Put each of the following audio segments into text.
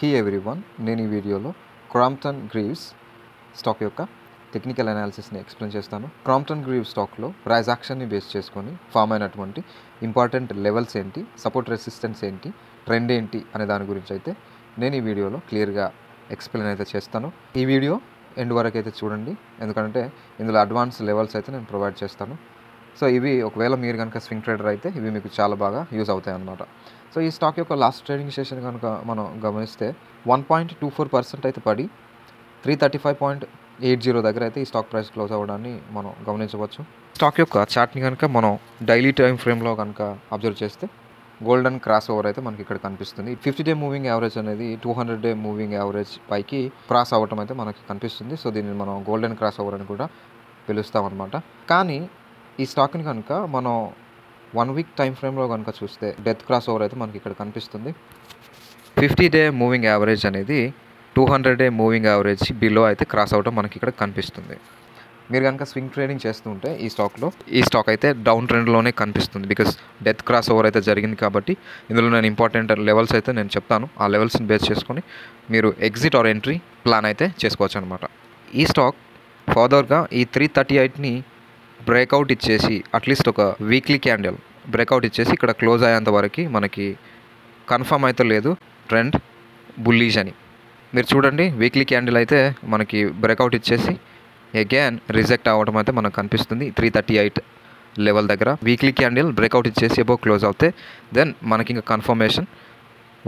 He everyone, నేను ఈ వీడియోలో క్రాంప్టన్ గ్రీవ్స్ స్టాక్ యొక్క టెక్నికల్ అనాలిసిస్ని ఎక్స్ప్లెయిన్ చేస్తాను. క్రాంప్టన్ గ్రీవ్స్ స్టాక్లో ప్రైస్ యాక్షన్ని బేస్ చేసుకొని ఫామ్ అయినటువంటి ఇంపార్టెంట్ లెవెల్స్ ఏంటి, సపోర్ట్ రెసిస్టెన్స్ ఏంటి, ట్రెండ్ ఏంటి అనే దాని గురించి అయితే నేను ఈ వీడియోలో క్లియర్గా ఎక్స్ప్లెయిన్ అయితే చేస్తాను. ఈ వీడియో ఎండ్ వరకు అయితే చూడండి, ఎందుకంటే ఇందులో అడ్వాన్స్ లెవెల్స్ అయితే నేను ప్రొవైడ్ చేస్తాను. సో ఇవి ఒకవేళ మీరు కనుక స్వింగ్ ట్రేడర్ అయితే ఇవి మీకు చాలా బాగా యూజ్ అవుతాయి అన్నమాట. సో ఈ స్టాక్ యొక్క లాస్ట్ ట్రేడింగ్ సెషన్ కనుక మనం గమనిస్తే 1.24% అయితే పడి 335.80 దగ్గర అయితే ఈ స్టాక్ ప్రైస్ క్లోజ్ అవ్వడాన్ని మనం గమనించవచ్చు. స్టాక్ యొక్క చార్ట్ని కనుక మనం డైలీ టైం ఫ్రేమ్లో కనుక అబ్జర్వ్ చేస్తే గోల్డెన్ క్రాస్ ఓవర్ అయితే మనకి ఇక్కడ కనిపిస్తుంది. 50-day మూవింగ్ యావరేజ్ అనేది 200-day మూవింగ్ యావరేజ్ పైకి క్రాస్ అవ్వటం అయితే మనకి కనిపిస్తుంది. సో దీన్ని మనం గోల్డెన్ క్రాస్ ఓవర్ అని కూడా పిలుస్తాం అనమాట. కానీ ఈ స్టాక్ని కనుక మనం 1 వీక్ టైం ఫ్రేమ్లో కనుక చూస్తే డెత్ క్రాస్ ఓవర్ అయితే మనకి ఇక్కడ కనిపిస్తుంది. 50-day మూవింగ్ యావరేజ్ అనేది 200-day మూవింగ్ యావరేజ్ బిలో అయితే క్రాస్ అవ్వడం మనకి ఇక్కడ కనిపిస్తుంది. మీరు కనుక స్వింగ్ ట్రేడింగ్ చేస్తుంటే ఈ స్టాక్ అయితే డౌన్ ట్రెండ్లోనే కనిపిస్తుంది. బికాస్ డెత్ క్రాస్ ఓవర్ అయితే జరిగింది కాబట్టి ఇందులో నేను ఇంపార్టెంట్ లెవెల్స్ అయితే నేను చెప్తాను. ఆ లెవెల్స్ని బేస్ చేసుకొని మీరు ఎగ్జిట్ ఆర్ ఎంట్రీ ప్లాన్ అయితే చేసుకోవచ్చు అనమాట. ఈ స్టాక్ ఫర్దర్గా ఈ 338ని బ్రేక్అవుట్ ఇచ్చేసి అట్లీస్ట్ ఒక వీక్లీ క్యాండిల్ బ్రేక్అవుట్ ఇచ్చేసి ఇక్కడ క్లోజ్ అయ్యేంత వరకు మనకి కన్ఫర్మ్ అయితే లేదు ట్రెండ్ బుల్లిష్ అని. మీరు చూడండి, వీక్లీ క్యాండిల్ అయితే మనకి బ్రేక్అవుట్ ఇచ్చేసి అగైన్ రిజెక్ట్ అవ్వడం అయితే మనకు కనిపిస్తుంది 338 లెవెల్ దగ్గర. వీక్లీ క్యాండిల్ బ్రేక్అవుట్ ఇచ్చేసి అబౌవ్ క్లోజ్ అవుతే దెన్ మనకి ఇంకా కన్ఫర్మేషన్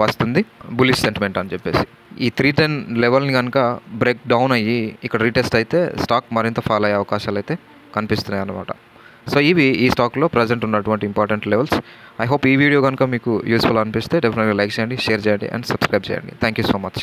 వస్తుంది బుల్లిష్ సెంటిమెంట్ అని చెప్పేసి. ఈ 310 లెవెల్ని కనుక బ్రేక్ డౌన్ అయ్యి ఇక్కడ రీటెస్ట్ అయితే స్టాక్ మరింత ఫాలో అయ్యే అవకాశాలు అయితే కనిపిస్తున్నాయి అన్నమాట. సో ఇవి ఈ స్టాక్లో ప్రజెంట్ ఉన్నటువంటి ఇంపార్టెంట్ లెవెల్స్. ఐ హోప్ ఈ వీడియో కనుక మీకు యూస్ఫుల్ అనిపిస్తే డెఫినెట్గా లైక్ చేయండి, షేర్ చేయండి అండ్ సబ్స్క్రైబ్ చేయండి. Thank you so much.